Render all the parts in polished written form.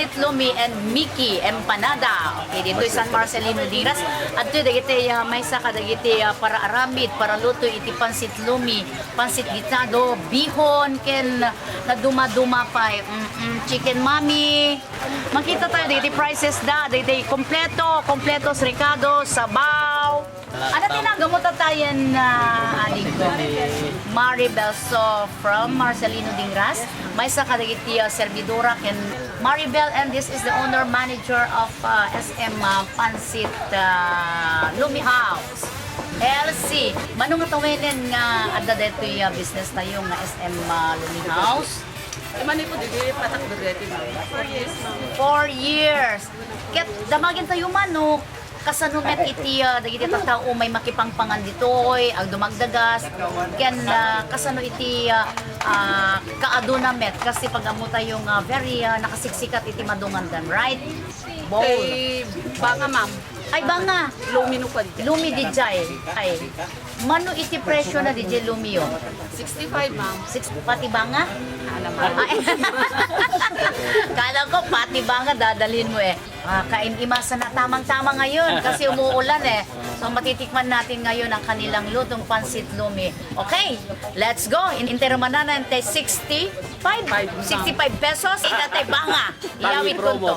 Pansit Lumi and Mickey Empanada. Okay, dito San Marcelino Diras. At ito, dagiti may saka dagiti para aramid, para luto iti Pansit Lumi, Pansit Gitado, bihon, ken na duma-duma pa. Chicken mami. Makita tayo dagiti prices da, dagiti kompleto, ricado, sabaw. Ano tinagamot tayo na aling ko? Maribel. So, from Marcelino Dingras, may sa kadagiti servidora ken Maribel, and this is the owner manager of SM Pansit Lumi House. LC. Manong atawenen nga adda dito yung business tayo nga SM Lumi House? Mani po dito patak dito 4 years ma'am. 4 years. Ket damagin tayo manok. Kasanumet iti dagiti tattao may makipangpangan ditoy ang dumagdagas ken kasano iti kaaduna met kasi pag amo tayong very nakasiksikat iti madungan dan, right? Bowl. Kay baka ma'am. Ay banga, Lumi no pad. lumi dijay. Ay. Mano iti presyo na dijay lumi yo? 65 ma'am. Pati banga? Alam mo. Kala ko pati banga dadalhin mo eh. Kain imasa na tamang-tama ngayon kasi umuulan eh. So matitikman natin ngayon ang kanilang lutong pansit lumi. Okay, let's go. Intermana na 65 pesos. Itatay banga. Iyawin ko to.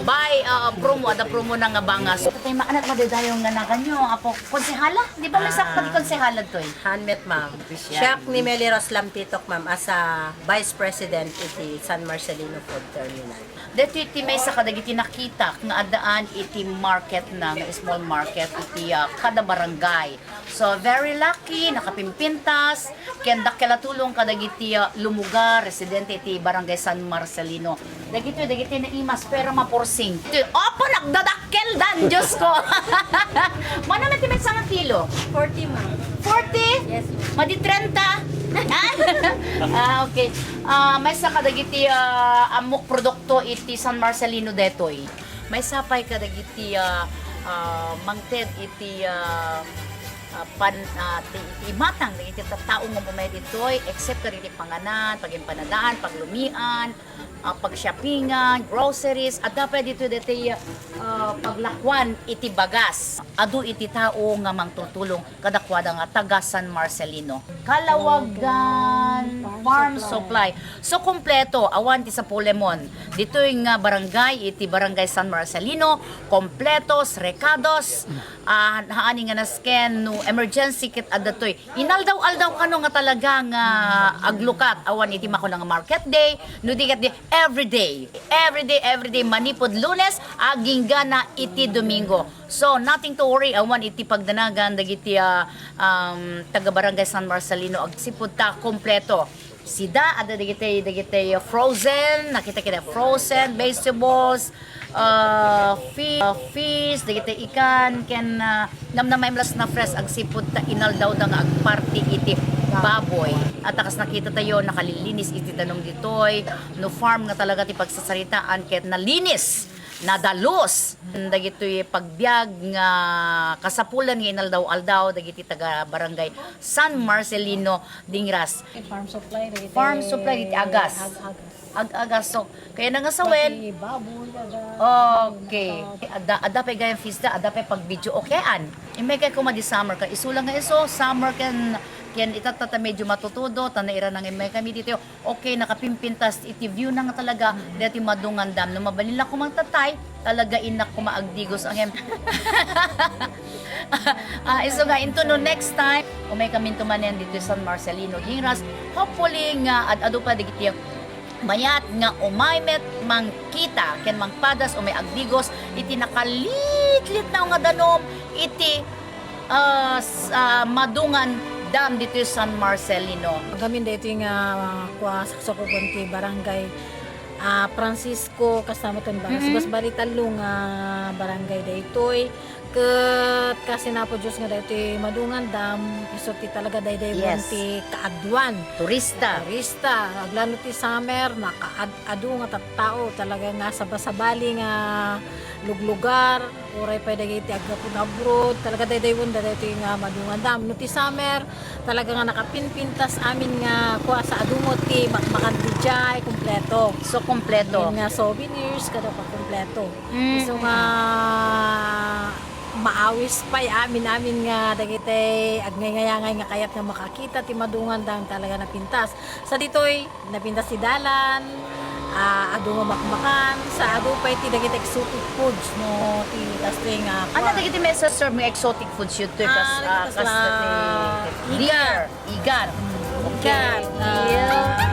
Buy promo, ada promo na nga banga. So tatay maanat madadayong nga na kanyo. Apo, konsehala? Di ba may sakta di konsehala to eh? Handmet ma'am. Siya ni Meli Roslam Titok ma'am as a Vice President iti San Marcelino Food Terminal. Dito iti may sa kadagiti nakita nga adaan iti market na nga small market iti kada barangay. So very lucky nakapimpintas ken dakela tulong kadagiti lumugar residente iti barangay San Marcelino. Dagiti na imas pero maporsing. Opo nagdadakkel dan Diyos ko. Mano na ti may sa kilo? 40 ma'am. 40? Yes. Madi 30? Okay. May sa kadagiti amok produkto iti San Marcelino detoy. May sapay kadagiti mangted iti imatang iti taong nga bumay ditoy except kadagiti panganan, pagimpanadaan, paglumian, pag-shoppingan, groceries, at dapat dito paglakwan iti bagas. Adu iti tao nga mangtutulong kadakwada nga taga San Marcelino. Kalawagan Farm Supply. So kompleto awan ti sa Pulemon. Dito yung barangay iti barangay San Marcelino, kompletos, recados, haani nga nasken no emergency kit adatoy. Inaldaw-aldaw kano nga talaga nga aglukat awan iti mako nga market day, no dikat di every day manipod Lunes aging gana iti Domingo. So nothing to worry awan iti pagdanagan dagiti taga barangay San Marcelino agsipud ta kompleto. Sida ada dagiti frozen, nakita kita frozen vegetables, fish, dagiti ikan ken namnamay mlas na fresh agsipud ta inaldaw da nga agparty iti baboy. At akas nakita tayo nakalilinis iti tanong ditoy no farm nga talaga ti pagsasaritaan ket nalinis nadalos dagitoy pagbiag nga kasapulan nga inaldaw-aldaw dagiti taga barangay San Marcelino Dingras. Farm supply dito. Farm supply diti agas. Ag-agas so kaya na nga sawen. Baboy Okay. Ada pa gayang fiesta, ada pa pag video okayan. Imay kay kuma di summer ka isulang nga iso summer ken itatata medyo matutudo tanaira nang imay kami dito. Okay nakapimpintas iti view na nga talaga dati madungan dam no mabalila ko mang tatay talaga inak ko maagdigos ang iso nga into no next time umay kami tumanen dito sa San Marcelino Dingras hopefully nga adu pa digiti mayat nga umaymet mangkita ken mangpadas umay agdigos iti nakalitlit na nga danom iti madungan dam dito sa San Marcelino. Gamin dito yung sa kukunti barangay Francisco kasama ton ba. Bas balitalong barangay daytoy. Ket kasi na po Diyos nga dito madungan dam iso ti talaga dayday Yes. ti kaadwan. Turista. Aglano ti summer nakaadu nga tattao talaga nga sabasabali nga luglugar oray pa dagiti agapon abroad talaga dayday won dayto nga madungan dam no ti summer talaga nga nakapinpintas amin nga kuha sa adungot ti makandijay kompleto. So, kompleto. Yun nga souvenirs kada pa kompleto. Mm. So nga maawis pa amin nga dagiti agnay-ngayangay nga kayat nga makakita ti madungan dang talaga napintas. Sa ditoy napintas si dalan, adu nga makmakan, sa adu pa ti dagiti exotic foods no ti tasting Ano dagiti may sa serve mga exotic foods yun to? Ah, Kas la- deer, igar. Igat. Yeah.